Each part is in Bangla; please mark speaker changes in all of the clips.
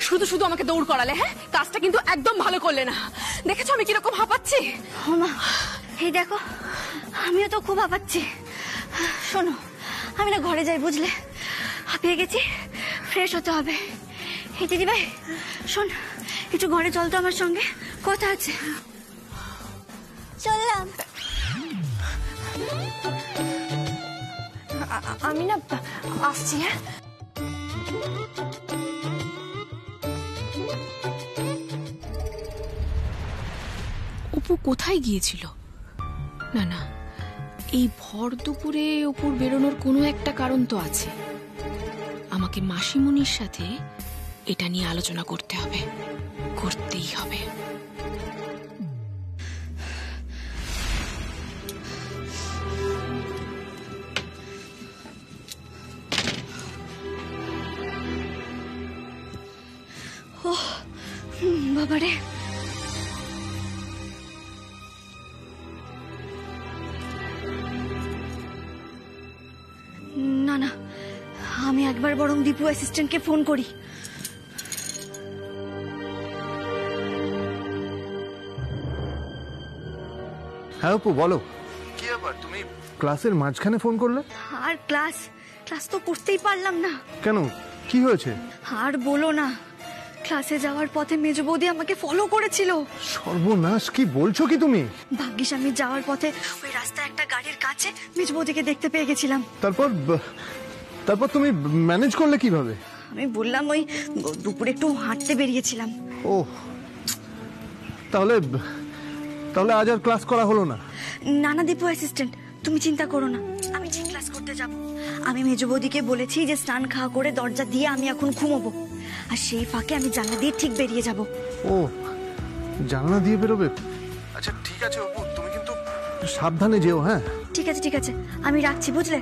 Speaker 1: শুধু শুধু আমাকে দৌড় করালে। হ্যাঁ, কাজটা কিন্তু একদম ভালো করলে না। দেখেছো আমি কিরকম হাঁপাচ্ছি?
Speaker 2: মা এই দেখো, আমিও তো খুব হাঁপাচ্ছি। শোনো, আমি না ঘরে যাই, বুঝলে? হাঁপিয়ে গেছি, ফ্রেশ হতে হবে। এই দিদি ভাই শোন, একটু ঘরে চল তো আমার সঙ্গে, কথা আছে। চললাম। আমি না আসছি। হ্যাঁ,
Speaker 1: অপু কোথায় গিয়েছিল? না না, এই ভর দুপুরে অপুর বেরোনোর কোনো একটা কারণ তো আছে। আমাকে মাসিমণির সাথে এটা নিয়ে আলোচনা করতে হবে, করতেই হবে।
Speaker 2: বাবারে, না না, আমি একবার বরং দীপু অ্যাসিস্ট্যান্টকে ফোন করি।
Speaker 3: হ্যাঁ অপু, বলো। কি ব্যাপার, তুমি ক্লাসের মাঝখানে ফোন করলে?
Speaker 2: আর ক্লাস তো করতেই পারলাম না।
Speaker 3: কেন, কি হয়েছে?
Speaker 2: আর বলো না, ক্লাসে যাওয়ার পথে মেজ বৌদি আমাকে ফলো করেছিল।
Speaker 3: সর্বনাশ, কি বলছো কি তুমি?
Speaker 2: ভাগ্যিস আমি যাওয়ার পথে ওই রাস্তায় একটা গাড়ির কাছে মেজ বৌদিকে দেখতে পেয়ে গেছিলাম।
Speaker 3: তারপর তুমি ম্যানেজ করলে কিভাবে?
Speaker 2: আমি বললাম ওই দুপুরে একটু হাঁটতে বেরিয়েছিলাম।
Speaker 3: ও, তাহলে আজ আর ক্লাস করা হলো না?
Speaker 2: না না দীপু অ্যাসিস্ট্যান্ট, তুমি চিন্তা করো না, আমি ঠিক ক্লাস করতে যাব। আমি মেজ বৌদিকে বলেছি যে স্নান খাওয়া করে দরজা দিয়ে আমি এখন ঘুমোবো, আর সেই ফাঁকে আমি জানলা দিয়ে ঠিক বেরিয়ে যাব।
Speaker 3: ও, জানলা দিয়ে বেরোবে? আচ্ছা ঠিক আছে অপু, তুমি কিন্তু সাবধানে যেও। হ্যাঁ
Speaker 2: ঠিক আছে ঠিক আছে, আমি রাখছি, বুঝলে?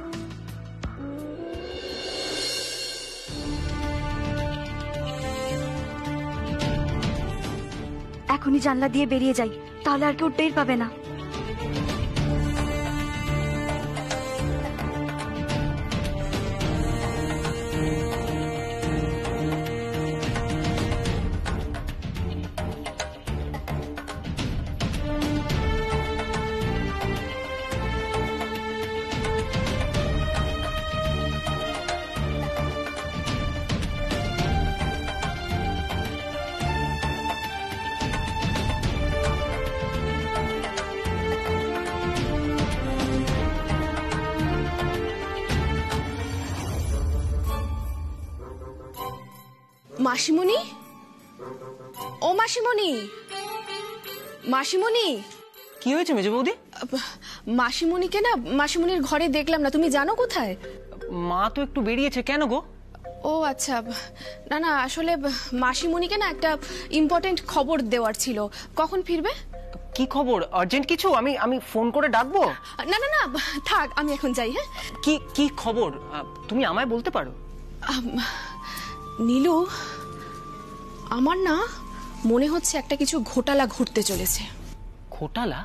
Speaker 2: এখনই জানলা দিয়ে বেরিয়ে যাই, তাহলে আর কেউ টের পাবে না।
Speaker 1: মাসিমণি, ও মাসিমণি, মাসিমণি।
Speaker 4: কি হয়েছে মেজো বৌদি?
Speaker 1: মাসিমণিকে না মাসিমণির ঘরে দেখলাম না, তুমি জানো কোথায়?
Speaker 4: মা তো একটু বেরিয়েছে, কেন গো?
Speaker 1: ও আচ্ছা, না না, আসলে মাসিমণিকে না একটা ইম্পর্টেন্ট খবর দেওয়ার ছিল। কখন ফিরবে?
Speaker 4: কি খবর? আর্জেন্ট কিছু? আমি ফোন করে ডাকবো?
Speaker 1: না না না, থাক, আমি এখন যাই। হ্যাঁ,
Speaker 4: কি খবর তুমি আমায় বলতে পারো?
Speaker 1: নীলু, আমার না মনে হচ্ছে একটা কিছু ঘোটালা ঘটতে চলেছে।
Speaker 4: ঘোটালা?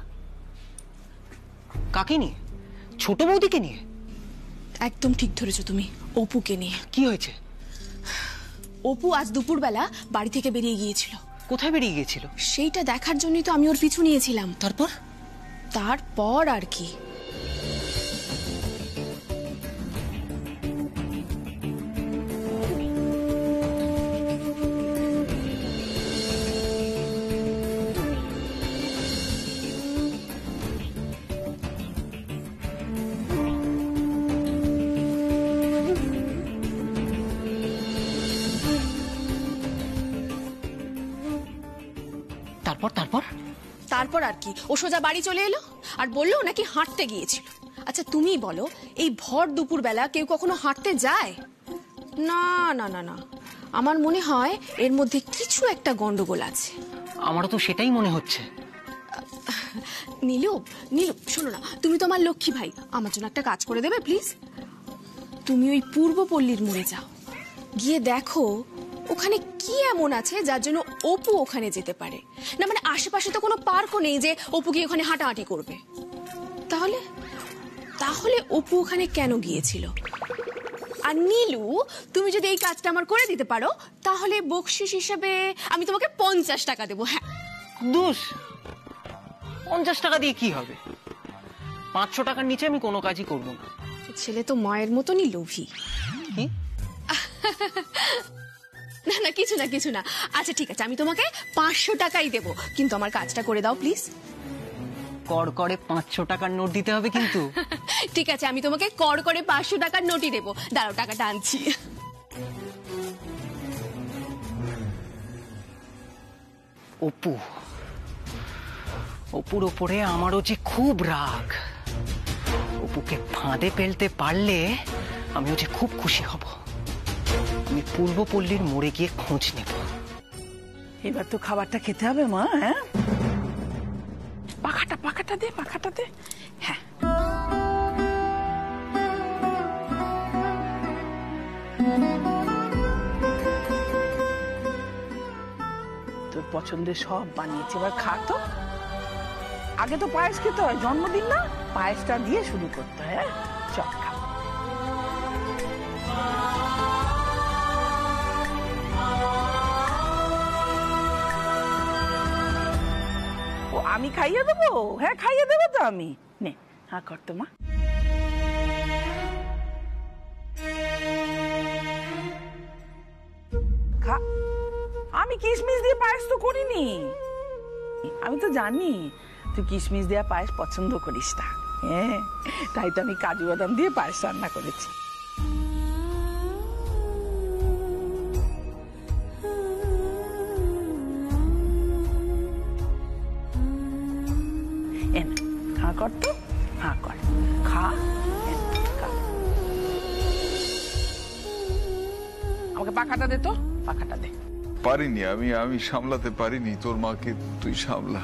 Speaker 4: কাকে নিয়ে? ছোট বৌদিকে নিয়ে?
Speaker 1: একদম ঠিক ধরেছো তুমি, অপুকে নিয়ে।
Speaker 4: কি হয়েছে?
Speaker 1: অপু আজ দুপুরবেলা বাড়ি থেকে বেরিয়ে গিয়েছিল।
Speaker 4: কোথায় বেরিয়ে গিয়েছিল?
Speaker 1: সেইটা দেখার জন্যই তো আমি ওর পিছু নিয়েছিলাম। তারপর আর কি, তারপর আর কি, ও সোজা বাড়ি চলে এলো আর বললো নাকি হাঁটতে গিয়েছিল। আচ্ছা তুমি বলো, এই ভর দুপুর বেলা কেউ কখনো হাঁটতে যায়? না না না না, আমার মনে হয় এর মধ্যে কিছু একটা গন্ডগোল আছে।
Speaker 4: আমারও তো সেটাই মনে হচ্ছে।
Speaker 1: নীলু, নীলু শোনো না, তুমি তো আমার লক্ষ্মী ভাই, আমার জন্য একটা কাজ করে দেবে প্লিজ? তুমি ওই পূর্বপল্লীর মোড়ে যাও, গিয়ে দেখো ওখানে কি এমন আছে যার জন্য অপু ওখানে যেতে পারে। না মানে আশেপাশে তো কোনো পার্কও নেই যে অপু গিয়ে ওখানে হাঁটাহাঁটি করবে। তাহলে অপু ওখানে কেন গিয়েছিল? আর নীলু, তুমি যদি এই কাজটা আমার করে দিতে পারো তাহলে বকশিস হিসেবে আমি তোমাকে 50 টাকা দেবো। হ্যাঁ,
Speaker 4: দোষ 50 টাকা দিয়ে কি হবে? 500 টাকার নিচে আমি কোনো কাজই করবো না।
Speaker 1: ছেলে তো মায়ের মতনই লোভী।
Speaker 4: কি?
Speaker 1: না না, কিছু না কিছু না। আচ্ছা ঠিক আছে, আমি তোমাকে 500 টাকাই দেবো, কিন্তু আমার কাজটা করে দাও প্লিজ।
Speaker 4: কর করে 500 টাকার নোট দিতে হবে কিন্তু।
Speaker 1: ঠিক আছে, আমি তোমাকে কর করে 500 টাকার নোটই দেবো। দাঁড়াও, টাকাটা আনছি।
Speaker 4: অপু, অপুর ওপরে আমারও যে খুব রাগ। অপুকে ফাঁদে ফেলতে পারলে আমিও যে খুব খুশি হব। আমি পূর্বপল্লীর মোড়ে গিয়ে খোঁজ নেব।
Speaker 5: এবার তো খাবারটা খেতে হবে মা। হ্যাঁ, পাখাটা দে, পাখাটা দে। হ্যাঁ, তোর পছন্দের সব বানিয়েছে, এবার খা তো। আগে তো পায়েস খেতে হয়, জন্মদিন না, পায়েসটা দিয়ে শুরু করতে হয়। হ্যাঁ, চল খা। ও, আমি খাইয়ে দেবো? হ্যাঁ, খাইয়ে দেবো তো আমি। নে, হ্যাঁ কর তো মা। খা। আমি কিশমিশ দিয়ে পায়েস তো করিনি। আমি তো জানি তুই কিশমিশ দেওয়া পায়েস পছন্দ করিস না। হ্যাঁ, তাই তো আমি কাজু বাদাম দিয়ে পায়েস রান্না করেছি। খা কর তো, হ্যাঁ কর, খা। আমাকে পাখাটা দে তো, পাখাটা দে।
Speaker 6: পারিনি আমি সামলাতে পারিনি। তোর মাকে তুই সামলা।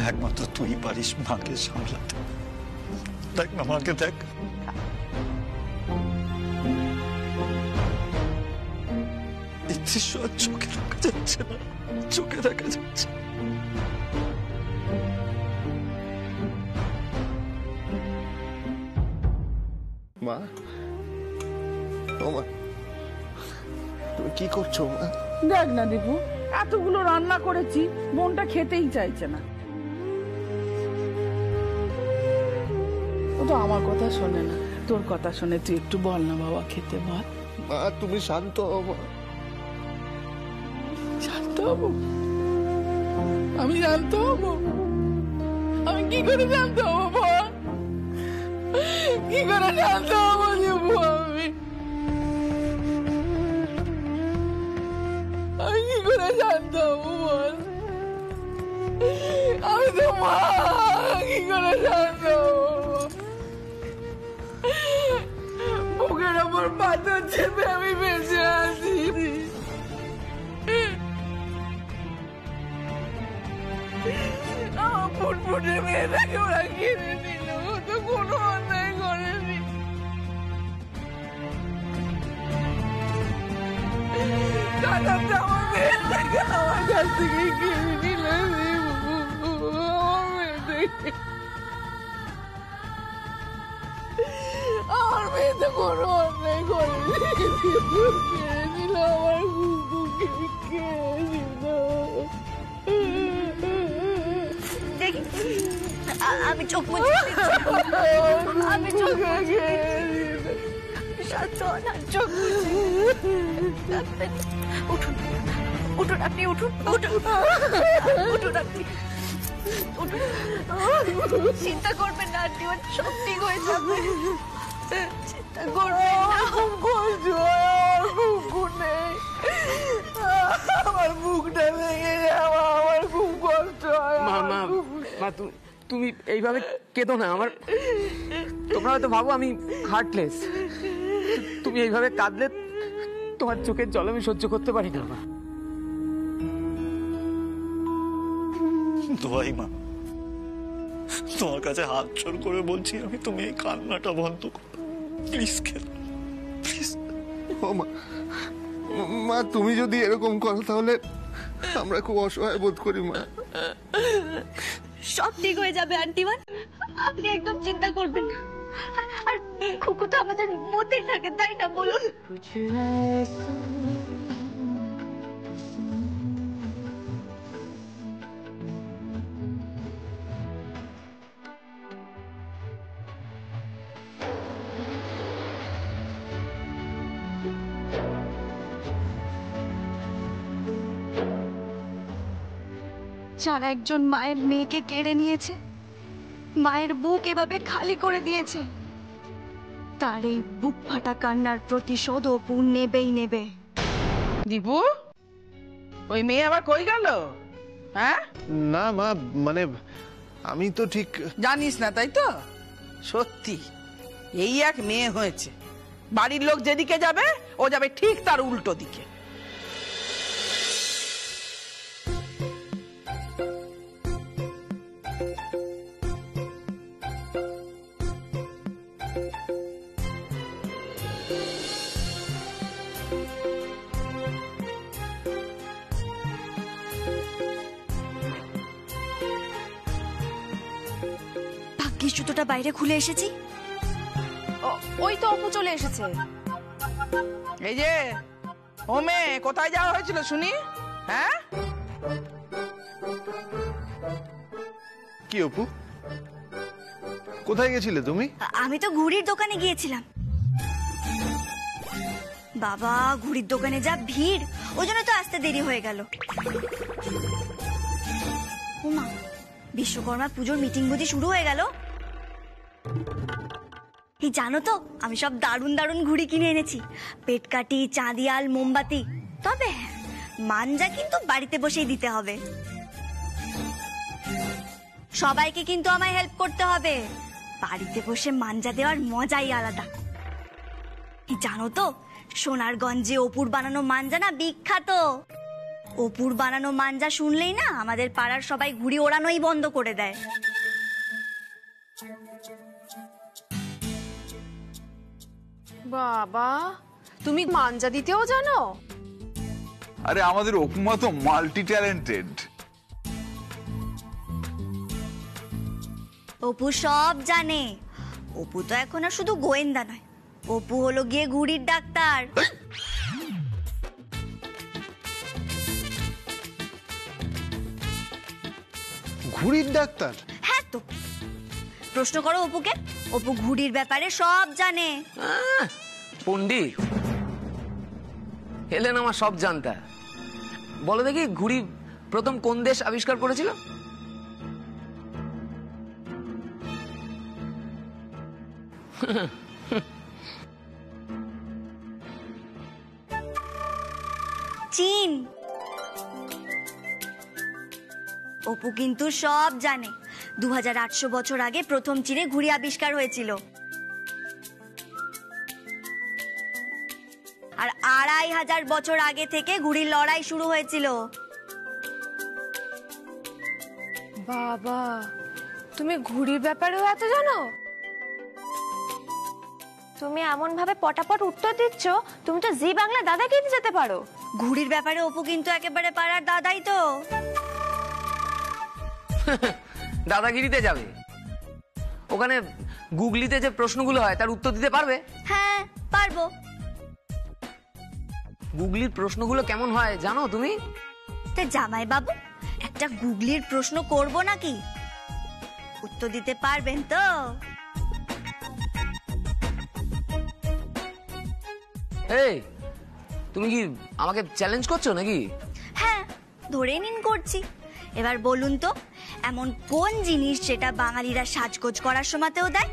Speaker 7: একমাত্র তুই পারিস মাকে সামলাতে। দেখ না মাকে, দেখ। এই দৃশ্য আর চোখে দেখা যাচ্ছে না, চোখে দেখা যাচ্ছে।
Speaker 3: মা, ও মা, তুমি কি করছো মা?
Speaker 5: দেখ না দীপু, এতগুলো রান্না করেছি, বোনটা খেতেই চাইছে না। ও তো আমার কথা শোনে না, তোর কথা শুনে তুই একটু বল না বাবা খেতে বল।
Speaker 3: মা, তুমি শান্ত হও মা।
Speaker 5: শান্ত হবো? আমি শান্ত হবো? আমি কি করে শান্ত হবো বল? কি করে শান্ত হবো দীপু? আমি কি করে শান্ত হবো বল? আমি তো মা, কি করে শান্ত হবো? বুকের ওপর পাথর চেপে আমি বেঁচে আছি। আমার ফুটফুটে মেয়েটাকে ওরা কিনে নিল, ও তো কোনো অন্যায় করেনি। দাদাটা আমার মেয়েটাকে আমার কাছ থেকে কিনে নিল। আমার মেয়েটাকে, আমার মেয়ে তো কোনো অন্যায় করেনি, কিনে নিল আমার কুকুরকে, কিনে নিল।
Speaker 2: আমি চোখ মুছে দিচ্ছি, আমি চোখ মুছে দিচ্ছি। শান্ত হন, চোখ মুছে। উঠুন, উঠুন আপনি, উঠুন, উঠুন, উঠুন আপনি, উঠুন। চিন্তা করবেন না আন্টি, সব ঠিক হয়ে যাবে। চিন্তা করবেন না।
Speaker 5: খুব কষ্ট হয়, আমার কুকুর নেই, আমার বুকটা ভেঙে যাওয়া, আমার খুব কষ্ট হয়।
Speaker 8: মা, তুমি এইভাবে কেঁদো না। তোমরা হয়তো ভাবো আমি হার্টলেস। তুমি এইভাবে কাঁদলে তোমার চোখের জল আমি সহ্য করতে পারি না। মা,
Speaker 7: দোয়াই মা, তোমার কাছে হাত জোড় করে বলছি, আমি তুমি এই কান্নাটা বন্ধ করো প্লিজ। প্লিজ
Speaker 3: ও মা, মা তুমি যদি এরকম করো তাহলে আমরা খুব অসহায় বোধ করি মা।
Speaker 2: সব ঠিক হয়ে যাবে আন্টিমান, আপনি একদম চিন্তা করবেন না। আর খুকু তো আমাদের মধ্যেই থাকে, তাই না বলুন? যারা একজন মায়ের মেয়েকে কেড়ে নিয়েছে, মায়ের বুক এভাবে খালি করে দিয়েছে, তার এই বুক ফাটা কান্নার প্রতিশোধ অপু নেবেই নেবে।
Speaker 5: দীপু, ওই মেয়ে আবার কই গেল? হ্যাঁ,
Speaker 3: না মা, মানে আমি তো ঠিক
Speaker 5: জানিস না তাই তো? সত্যি এই এক মেয়ে হয়েছে, বাড়ির লোক যেদিকে যাবে ও যাবে ঠিক তার উল্টো দিকে।
Speaker 2: ভাগ্যিস জুতোটা বাইরে খুলে এসেছি।
Speaker 1: ওই তো অপু চলে এসেছে।
Speaker 5: এই যে ও মেয়ে, কোথায় যাওয়া হয়েছিল শুনি? হ্যাঁ,
Speaker 3: কি অপু, কোথায় গেছিলে তুমি?
Speaker 2: আমি তো ঘুড়ির দোকানে গিয়েছিলাম। বাবা, ঘুড়ির দোকানে যা ভিড়, ওই জন্য তো আসতে দেরি হয়ে গেল। ওমা, বিশ্বকর্মা পুজোর মিটিং বুঝি শুরু হয়ে গেল। এই জানো তো, আমি সব দারুণ দারুণ ঘুড়ি কিনে এনেছি, পেটকাঠি, চাঁদিয়াল, মোমবাতি। তবে হ্যাঁ, মাঞ্জা কিন্তু বাড়িতে বসেই দিতে হবে। সবাইকে কিন্তু আমায় হেল্প করতে হবে। বাড়িতে বসে মাঞ্জা দেওয়ার মজাই আলাদা। এই জানো তো, সোনারগঞ্জে অপুর বানানো মাঞ্জা না বিখ্যাত। অপুর বানানো মাঞ্জা শুনলেই না আমাদের পাড়ার সবাই ঘুড়ি ওড়ানোই বন্ধ করে দেয়।
Speaker 1: বাবা, তুমি মাঞ্জা দিতেও জানো?
Speaker 6: আরে আমাদের অপুমা তো মাল্টি ট্যালেন্টেড।
Speaker 2: অপু সব জানে। অপু তো এখন আর শুধু গোয়েন্দা নয়, অপু হলো গিয়ে ঘুড়ির ডাক্তার।
Speaker 3: ঘুড়ির ডাক্তার?
Speaker 2: হ্যাঁ তো, প্রশ্ন করো অপুকে, অপু ঘুড়ির ব্যাপারে সব জানে।
Speaker 8: পণ্ডিত হেলেন আমার সব জানতা। বলো দেখি, ঘুড়ি প্রথম কোন দেশ আবিষ্কার করেছিল?
Speaker 2: চীন। অপু কিন্তু সব জানে। 2800 বছর আগে প্রথম চীনে ঘুড়ি আবিষ্কার হয়েছিল। আর 2500 বছর আগে থেকে ঘুড়ির লড়াই শুরু হয়েছিল।
Speaker 1: বাবা, তুমি ঘুড়ির ব্যাপারেও এত জানো?
Speaker 9: তুমি এমন ভাবে পটাপট উত্তর দিচ্ছ, তুমি তো জি বাংলা দাদাগিরি যেতে পারো।
Speaker 2: ঘুড়ির ব্যাপারে অপু কিন্তু একেবারে পাড়ার দাদাই তো।
Speaker 8: দাদাগিরিতে যাবে? ওখানে গুগলিতে যে প্রশ্নগুলো হয় তার উত্তর দিতে পারবে?
Speaker 2: হ্যাঁ, পারবো।
Speaker 8: গুগলির প্রশ্নগুলো কেমন হয় জানো তুমি?
Speaker 2: তা জামাই বাবু, একটা গুগলির প্রশ্ন করব নাকি? উত্তর দিতে পারবেন তো?
Speaker 8: এই, তুমি কি আমাকে চ্যালেঞ্জ করছো নাকি?
Speaker 2: হ্যাঁ, ধরে নিন করছি। এবার বলুন তো, এমন কোন জিনিস যেটা বাঙালিরা সাজগোজ করার সময়তেও দেয়,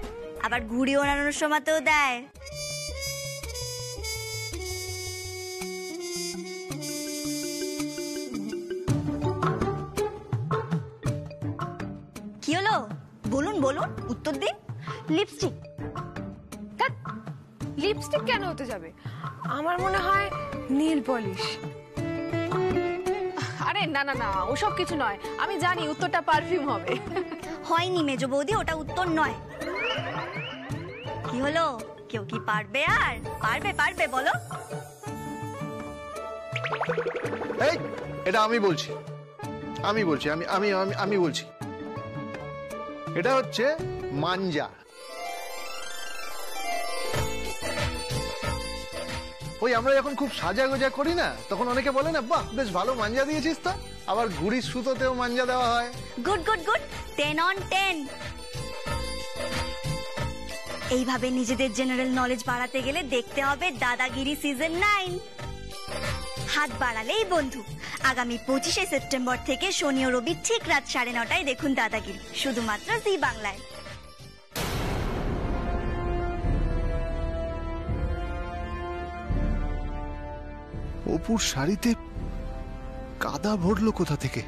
Speaker 2: আবার ঘুড়ি ওড়ানোর সময়তেও দেয়? কি হলো? বলুন বলুন, উত্তর দিন।
Speaker 9: লিপস্টিক।
Speaker 1: লিপস্টিক কেন হতে যাবে? আমার মনে হয় নীল পলিশ। আরে না না না, ওসব কিছু নয়। আমি জানি উত্তরটা পারফিউম হবে।
Speaker 2: হয়নি মেজো বৌদি, ওটা উত্তর নয়। কি হলো? কেউ কি পারবে? আর পারবে পারবে বলো।
Speaker 3: এই, এটা আমি বলছি, আমি বলছি, আমি আমি আমি আমি বলছি। এটা হচ্ছে মাঞ্জা। ওই আমরা যখন খুব সাজা গোজা করি না, তখন অনেকে বলে না, বাহ বেশ ভালো মাঞ্জা দিয়েছিস তো। আবার ঘুড়ির সুতোতেও মাঞ্জা দেওয়া হয়।
Speaker 2: Good good good, 10 on 10। এইভাবে নিজেদের জেনারেল নলেজ বাড়াতে গেলে দেখতে হবে দাদাগিরি সিজন 9। হাত বাড়ালেই বন্ধু। আগামী 25শে সেপ্টেম্বর থেকে শনি ও রবি ঠিক রাত 9:30টায় দেখুন দাদাগিরি, শুধুমাত্র জি বাংলায়।
Speaker 3: অপুর শাড়িতে কাদা ভরলো কোথা থেকে?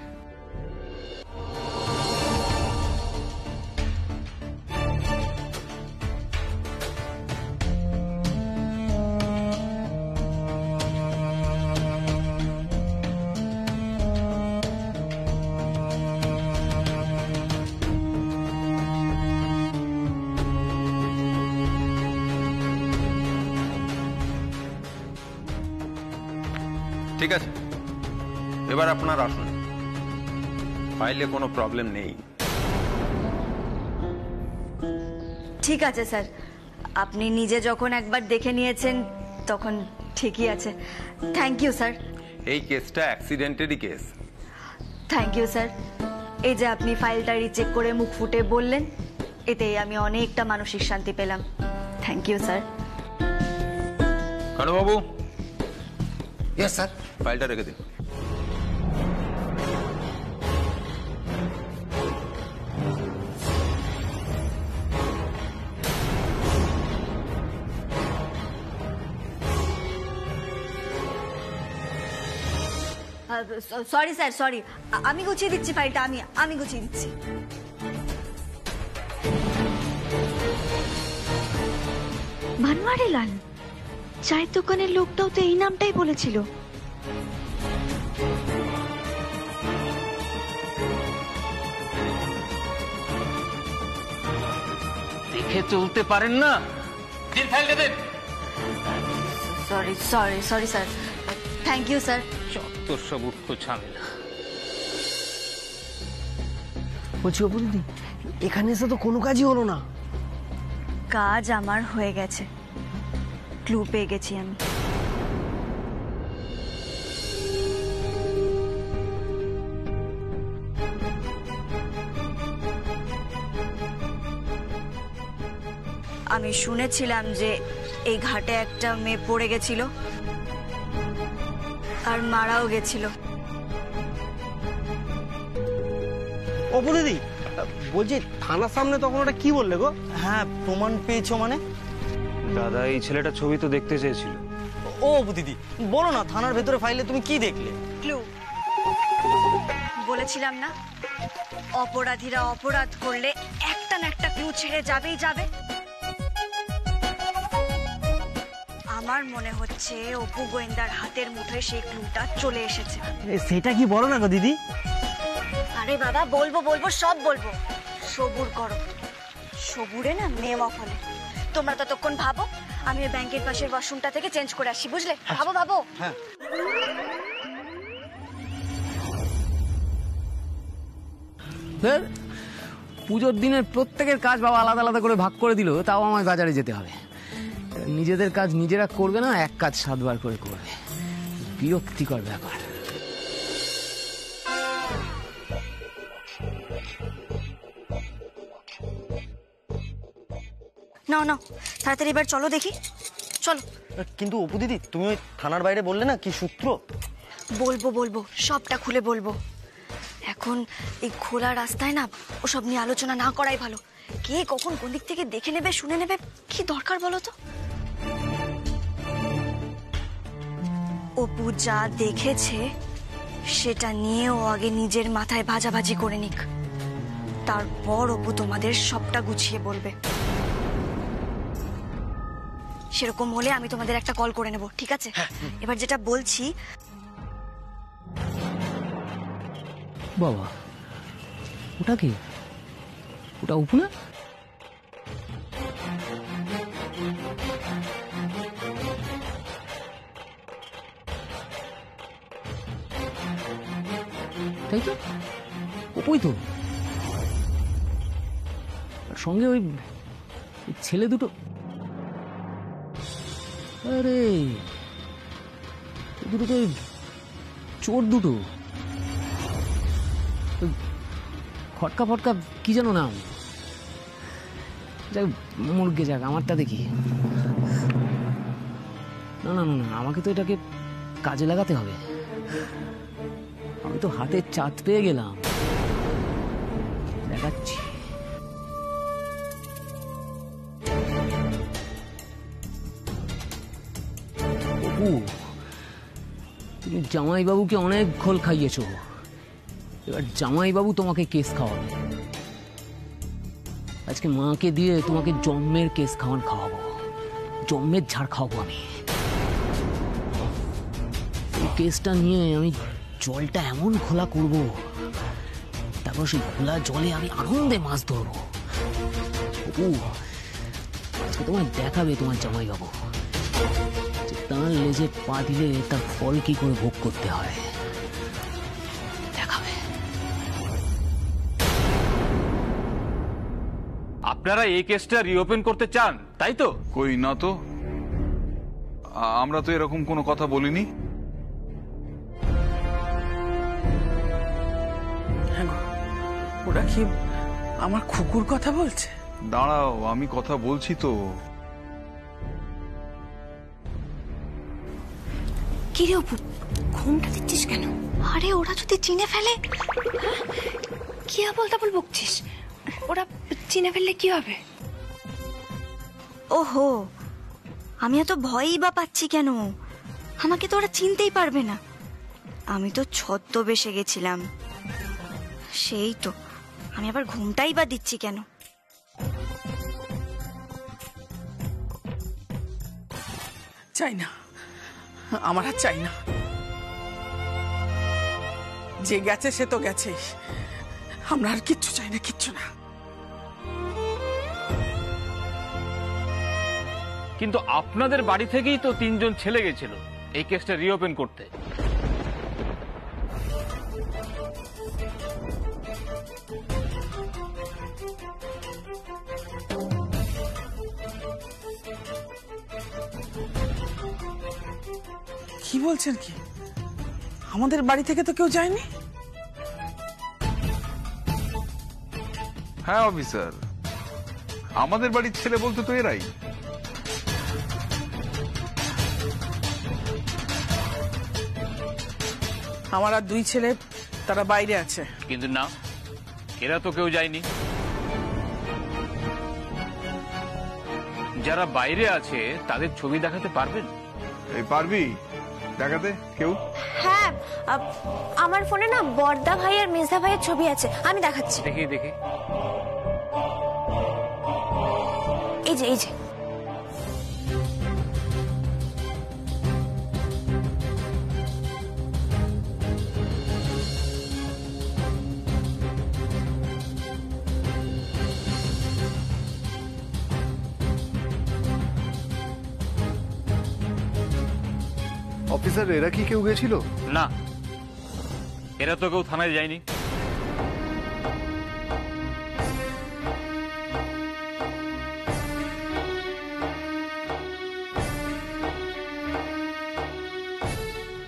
Speaker 10: ঠিক আছে, এবার আপনার আসুন। ফাইলে কোনো প্রবলেম নেই।
Speaker 2: ঠিক আছে স্যার, আপনি নিজে যখন একবার দেখে নিয়েছেন তখন ঠিকই আছে। Thank you sir.
Speaker 10: এই কেসটা অ্যাক্সিডেন্টেরই কেস।
Speaker 2: Thank you sir. এই যে আপনি ফাইলটা রিচেক করে মুখ ফুটে বললেন, এতেই আমি অনেকটা মানসিক শান্তি পেলাম। Thank you sir.
Speaker 10: কানুবাবু।
Speaker 7: Yes sir.
Speaker 10: ফাইলটা রেখে দিন।
Speaker 2: Sorry sir, sorry. আমি গুছিয়ে দিচ্ছি ফাইলটা, আমি গুছিয়ে দিচ্ছি।
Speaker 11: ভানওয়ারিলাল, চায়ের দোকানের লোকটাও তো এই নামটাই বলেছিল।
Speaker 8: দেখে চলতে পারেন না? দিন ফাইলটা দেন।
Speaker 2: Sorry sorry sorry sir. Thank you sir.
Speaker 8: চত্বর সব উঠতো ঝামেলা।
Speaker 12: বলছি অপু দিদি, এখানে এসে তো কোনো কাজই হলো না।
Speaker 2: কাজ আমার হয়ে গেছে, ক্লু পেয়ে গেছি আমি। আমি শুনেছিলাম যে এই ঘাটে একটা মেয়ে পড়ে গেছিল আর মারাও গেছিল।
Speaker 12: অপু দিদি বলছি, থানার সামনে তখন ওটা কি বললে গো?
Speaker 7: হ্যাঁ, প্রমাণ পেয়েছো মানে?
Speaker 13: দাদা এই ছেলেটা ছবি তো দেখতে চেয়েছিল।
Speaker 7: ও অপু দিদি, বলো না থানার ভেতরে ফাইলে তুমি কি দেখলে?
Speaker 2: ক্লু। বলেছিলাম না, অপরাধীরা অপরাধ করলে একটা না একটা ক্লু ছেড়ে যাবেই যাবে। আমার মনে হচ্ছে অপু গোয়েন্দার হাতের মুঠোয় সেই ক্লুটা চলে এসেছে।
Speaker 12: সেটা কি বলো না গো দিদি।
Speaker 2: আরে বাবা, বলবো বলবো সব বলবো, সবুর করো। সবুরে না মেওয়া ফলে। তোমরা ততক্ষণ ভাবো, আমি ওই ব্যাংকের পাশের ওয়াশরুমটা থেকে চেঞ্জ করে আসি, বুঝলে? ভাবো ভাবো।
Speaker 12: হ্যাঁ।
Speaker 8: পুজোর দিনের প্রত্যেকের কাজ বাবা আলাদা আলাদা করে ভাগ করে দিল, তাও আমায় বাজারে যেতে হবে। নিজেদের কাজ নিজেরা করবে না, এক কাজ 7 বার করে করবে। বিরক্তিকর ব্যাপার।
Speaker 2: নাও নাও, তাড়াতাড়ি এবার চলো দেখি, চলো।
Speaker 7: কিন্তু অপু দিদি, তুমি ওই থানার বাইরে বললে না কি সূত্র?
Speaker 2: বলবো বলবো, সবটা খুলে বলবো। এখন এই খোলা রাস্তায় না ওসব নিয়ে আলোচনা না করাই ভালো। কে কখন কোন দিক থেকে দেখে নেবে, শুনে নেবে, কি দরকার বলো তো? অপু যা দেখেছে সেটা নিয়ে ও আগে নিজের মাথায় ভাজাভাজি করে নিক, তারপর অপু তোমাদের সবটা গুছিয়ে বলবে। সেরকম হলে আমি তোমাদের একটা কল করে নেব, ঠিক আছে? এবার যেটা বলছি।
Speaker 8: বাবা, ওটা কি? ওটা অপু না? তাই তো, অপুই তো।
Speaker 14: সঙ্গে ওই ছেলে দুটো। আরে দুটো তো চোর দুটো, ফটকা ফটকা কি যেন নাম, যাক মুরগে যাক, আমারটা দেখি। না না না না, আমাকে তো এটাকে কাজে লাগাতে হবে। আমি তো হাতের চাঁদ পেয়ে গেলাম, দেখাচ্ছি। অপু, তুমি জামাইবাবুকে অনেক ঘোল খাইয়েছো, এবার জামাইবাবু তোমাকে কেস খাওয়াবে। আজকে মাকে দিয়ে তোমাকে জন্মের কেস খাওয়াবো, জন্মের ঝাড় খাওয়াবো আমি। এই কেসটা নিয়ে আমি জলটা এমন ঘোলা করব, তারপর সেই ঘোলা জলে আমি আনন্দে মাছ ধরবো। অপু, আজকে তোমায় দেখাবে তোমার জামাইবাবু যে তার লেজে পা দিলে তার ফল কি করে ভোগ করতে হয়, দেখাবে।
Speaker 13: আপনারা এই কেসটা রিওপেন করতে চান, তাই তো?
Speaker 6: কই না তো, আমরা তো এরকম কোনো কথা বলিনি।
Speaker 5: ওরা কি আমার খুকুর কথা বলছে?
Speaker 6: দাঁড়াও, আমি কথা বলছি তো।
Speaker 2: কি রে অপু, ঘুমটা দিচ্ছিস কেন? আরে ওরা যদি চিনে ফেলে? কি আবল তাবল বকছিস? ওরা চিনে ফেললে কি হবে?
Speaker 11: ওহো, আমি এত ভয়ই বা পাচ্ছি কেন? আমাকে তো ওরা চিনতেই পারবে না। আমি তো ছদ্মবেশে গেছিলাম, সেই তো। আমি আবার ঘুমটাই বা দিচ্ছি কেন?
Speaker 5: চাই না, আমার আর চাই না। যে গেছে সে তো গেছেই, আমরা আর কিচ্ছু চাই না, কিচ্ছু না।
Speaker 13: কিন্তু আপনাদের বাড়ি থেকেই তো 3 জন ছেলে গেছিল এই কেসটা রিওপেন করতে।
Speaker 5: কি বলছেন কি? আমাদের বাড়ি থেকে তো কেউ যায়নি?
Speaker 6: হ্যাঁ অফিসার, আমাদের বাড়ির ছেলে বলতে তো এরাই।
Speaker 5: আমার আর 2 ছেলে, তারা বাইরে আছে।
Speaker 13: কিন্তু না, এরা তো কেউ যায়নি। যারা বাইরে আছে তাদের ছবি দেখাতে পারবেন?
Speaker 6: এই পারবি দেখাতে কেউ?
Speaker 9: হ্যাঁ, আমার ফোনে না বর্দা ভাই আর মেজদা ভাইয়ের ছবি আছে, আমি দেখাচ্ছি।
Speaker 13: দেখি দেখি।
Speaker 9: এই যে, এই যে।
Speaker 3: অফিসার, এরা কি কেউ গেছিল?
Speaker 13: না, এরা তো কেউ থানায় যায়নি।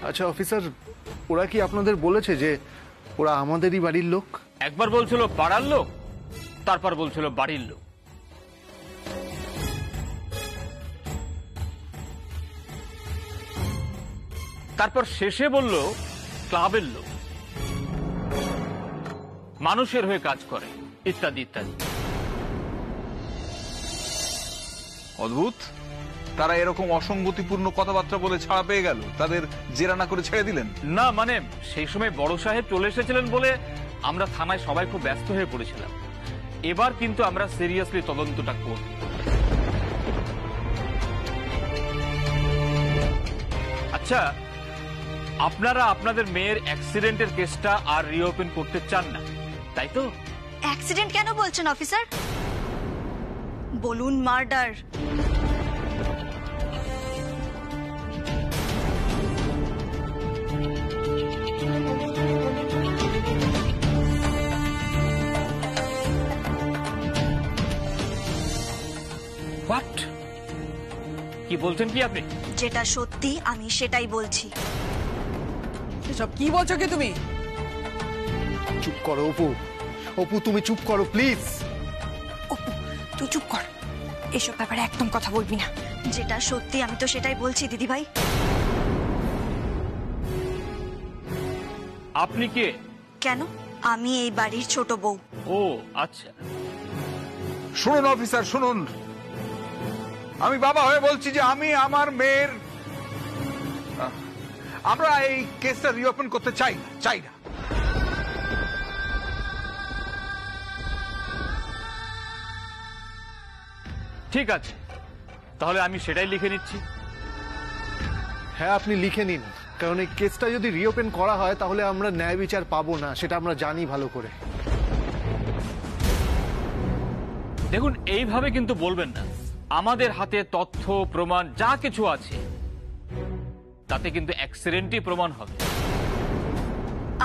Speaker 3: আচ্ছা অফিসার, ওরা কি আপনাদের বলেছে যে ওরা আমাদেরই বাড়ির লোক?
Speaker 13: একবার বলছিল পাড়ার লোক, তারপর বলছিল বাড়ির লোক। তারপর শেষে বলল ক্লাবের লোক, মানুষের হয়ে কাজ করে, ইত্যাদি ইত্যাদি।
Speaker 6: অদ্ভুত, তারা এরকম অসঙ্গতিপূর্ণ কথাবার্তা বলে ছাড়া পেয়ে গেল, তাদের জেরা না করে ছেড়ে দিলেন?
Speaker 13: না মানে সেই সময় বড় সাহেব চলে এসেছিলেন বলে আমরা থানায় সবাই খুব ব্যস্ত হয়ে পড়েছিলাম। এবার কিন্তু আমরা সিরিয়াসলি তদন্তটা করব। আচ্ছা, আপনারা আপনাদের মেয়ের অ্যাক্সিডেন্টের কেসটা আর রিওপেন করতে চান না, তাই তো?
Speaker 11: অ্যাক্সিডেন্ট কেন বলছেন অফিসার? বলুন মার্ডার।
Speaker 13: হোয়াট? কি বলছেন কি আপনি?
Speaker 11: যেটা সত্যি আমি সেটাই বলছি।
Speaker 8: এসব কি বলছো কি তুমি?
Speaker 3: চুপ করো অপু, অপু তুমি চুপ করো প্লিজ।
Speaker 11: অপু তুই চুপ কর, এসব ব্যাপারে একদম কথা বলবি না। যেটা সত্যি আমি তো সেটাই বলছি দিদি ভাই।
Speaker 13: আপনি কে?
Speaker 11: কেন? আমি এই বাড়ির ছোট বউ।
Speaker 13: ও আচ্ছা।
Speaker 6: শুনুন অফিসার, শুনুন, আমি বাবা হয়ে বলছি যে আমি আমার মেয়ের, আমরা এই কেসটা রিওপেন করতে চাই না।
Speaker 13: ঠিক আছে, তাহলে আমি সেটাই লিখে নিচ্ছি।
Speaker 3: হ্যাঁ আপনি লিখে নিন, কারণ এই কেসটা যদি রিওপেন করা হয় তাহলে আমরা ন্যায় বিচার পাবো না, সেটা আমরা জানি ভালো করে।
Speaker 13: দেখুন, এইভাবে কিন্তু বলবেন না। আমাদের হাতে তথ্য প্রমাণ যা কিছু আছে তাতে কিন্তু অ্যাক্সিডেন্টই প্রমাণ হবে।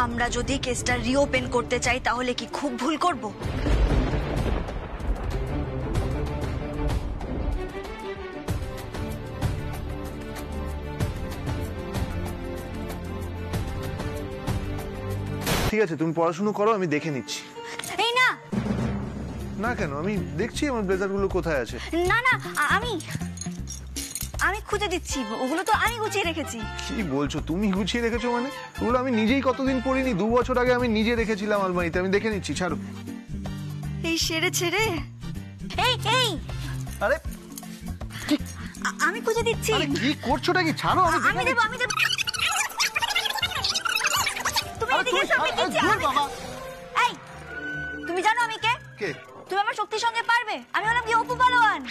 Speaker 11: আমরা যদি কেসটা রিওপেন করতে চাই তাহলে কি খুব ভুল করব?
Speaker 3: ঠিক আছে তুমি পড়াশুনো করো, আমি দেখে নিচ্ছি।
Speaker 11: এই না
Speaker 3: না কেন? আমি দেখছি আমার ব্লেজারগুলো কোথায় আছে।
Speaker 11: না না, আমি খুঁজে দিচ্ছি, ওগুলো তো আমি গুছিয়ে রেখেছি।
Speaker 3: কি বলছো? তুমি গুছিয়ে রেখেছো মানে? ওগুলো আমি নিজেই কতদিন পরিনি, 2 বছর আগে আমি নিজে রেখেছিলাম আলমারিতে। আমি দেখে নিচ্ছি, ছাড়ো।
Speaker 11: এই ছেড়ে এই এই
Speaker 3: আরে
Speaker 11: আমি খুঁজে দিচ্ছি।
Speaker 3: কি করছোটা কি? ছাড়ো,
Speaker 11: আমি দেব। তুমি এদিকে এসো, আমি দিচ্ছি। এই তুমি জানো আমি কে? তুমি আমার শক্তির সঙ্গে পারবে? আমি হলাম কি অপু পালোয়ান।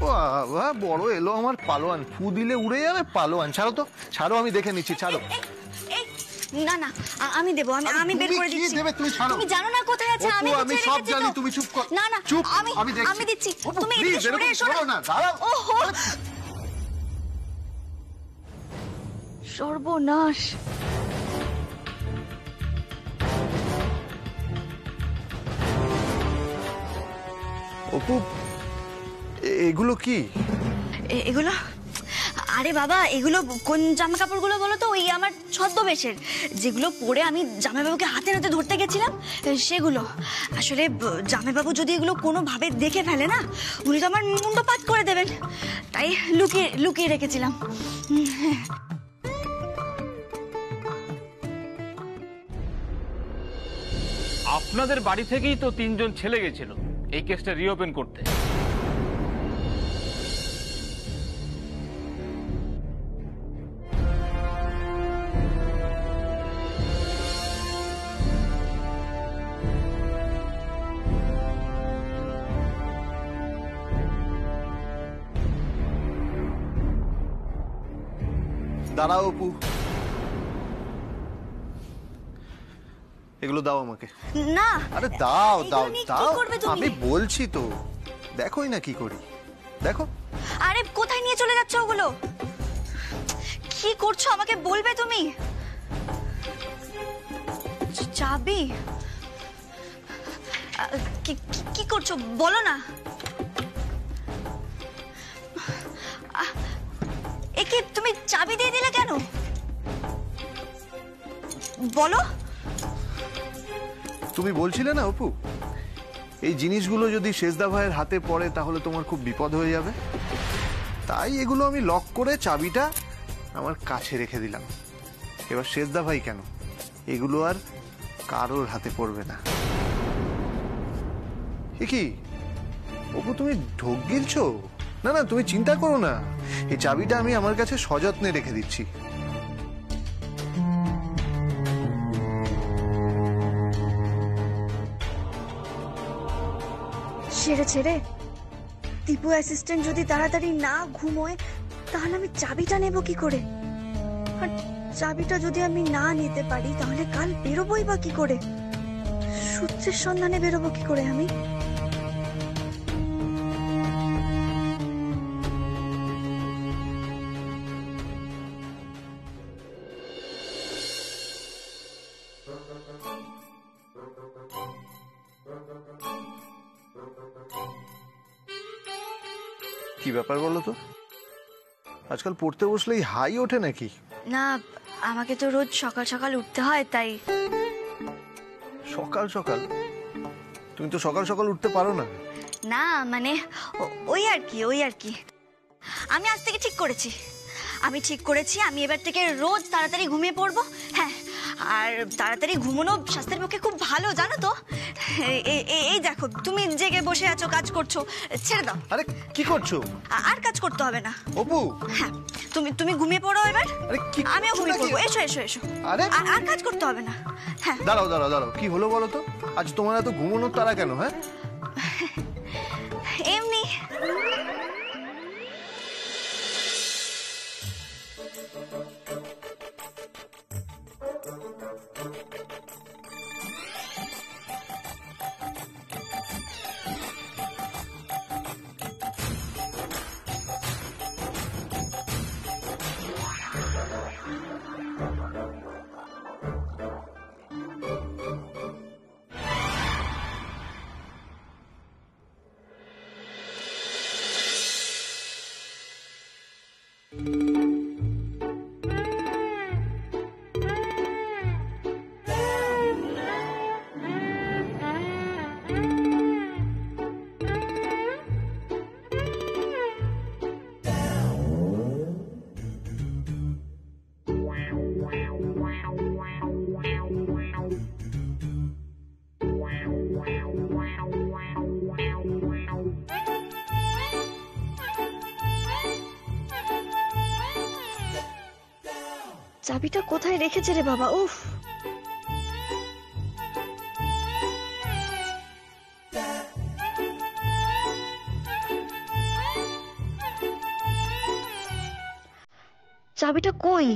Speaker 3: বাবা বড় এলো আমার পালোয়ান, ফু দিলে উড়ে যাবে পালোয়ান। ছাড়ো তো, ছাড়ো, আমি দেখে নিচ্ছি, ছাড়ো।
Speaker 11: না না, আমি দেব, আমি বের করে দিচ্ছি। তুমি জানো না কোথায় আছে?
Speaker 3: আমি সব জানি, তুমি চুপ কর।
Speaker 11: না না,
Speaker 3: চুপ,
Speaker 11: আমি দিচ্ছি। তুমি এদিকে সরে এসো না।
Speaker 3: দাঁড়াও।
Speaker 11: ওহো সর্বনাশ।
Speaker 3: অপু এগুলো কি?
Speaker 11: এগুলো? আরে বাবা, এগুলো কোন জামা কাপড়গুলো বলো তো? ওই আমার ছদ্মবেশের, যেগুলো পরে আমি জামাইবাবুকে হাতে নাতে ধরতে গেছিলাম, সেগুলো। আসলে জামাইবাবু যদি এগুলো কোনোভাবে দেখে ফেলে না, উনি তো আমার মুন্ডপাত করে দেবেন, তাই লুকিয়ে রেখেছিলাম।
Speaker 13: আপনাদের বাড়ি থেকেই তো 3 জন ছেলে গেছিল এই কেসটা রিওপেন করতে।
Speaker 3: দাঁড়াও অপু, এগুলো দাও আমাকে।
Speaker 11: না
Speaker 3: আরে দাও দাও দাও,
Speaker 11: আমি
Speaker 3: বলছি তো, দেখোই না কি করি, দেখো।
Speaker 11: আরে কোথায় নিয়ে চলে যাচ্ছ ওগুলো? কি করছো আমাকে বলবে তুমি? চাবি? কি করছো বলো না। একে তুমি চাবি দিয়ে দিলে কেন বলো?
Speaker 3: তুমি বলছিলে না অপু, এই জিনিসগুলো যদি শেষদা ভাইয়ের হাতে পড়ে তাহলে তোমার খুব বিপদ হয়ে যাবে, তাই এগুলো আমি লক করে চাবিটা আমার কাছে রেখে দিলাম। এবার শেষদা ভাই কেন, এগুলো আর কারোর হাতে পড়বে না। কি অপু তুমি ঢোক গিলছো? না না তুমি চিন্তা করো না, এই চাবিটা আমি আমার কাছে সযত্নে রেখে দিচ্ছি।
Speaker 11: ছেড়ে দীপু অ্যাসিস্ট্যান্ট যদি তাড়াতাড়ি না ঘুমোয় তাহলে আমি চাবিটা নেব কি করে? আর চাবিটা যদি আমি না নিতে পারি তাহলে কাল বেরোবোই বা কি করে? সূত্রের সন্ধানে বেরোবো কি করে আমি?
Speaker 3: কি ব্যাপার বলো তো, আজকাল পড়তে বসলেই হাই ওঠে নাকি?
Speaker 11: না, আমাকে তো রোজ সকাল সকাল উঠতে হয়, তাই।
Speaker 3: সকাল সকাল? তুমি তো সকাল সকাল উঠতে পারো না।
Speaker 11: না মানে ওই আর কি আমি আজ থেকে ঠিক করেছি, আমি এবার থেকে রোজ তাড়াতাড়ি ঘুমিয়ে পড়বো। হ্যাঁ, আর তাড়াতাড়ি ঘুমানো স্বাস্থ্যের পক্ষে খুব ভালো, জানো তো। এই দেখো, তুমি জেগে বসে আছো, কাজ করছো, ছেড়ে দাও।
Speaker 3: আরে কি করছো?
Speaker 11: আর কাজ করতে হবে না।
Speaker 3: অপু,
Speaker 11: হ্যাঁ, তুমি ঘুমিয়ে পড়ো এবার।
Speaker 3: আরে কি,
Speaker 11: আমিও ঘুমিয়ে পড়বো। এসো।
Speaker 3: আরে
Speaker 11: আর কাজ করতে হবে না। হ্যাঁ,
Speaker 3: দাঁড়াও, কি হলো বলো তো? আজ তোমার এত ঘুমানোর তারা কেন? হ্যাঁ,
Speaker 11: এমনি। চাবিটা কোথায় রেখেছে রে বাবা? উফ, চাবিটা কই?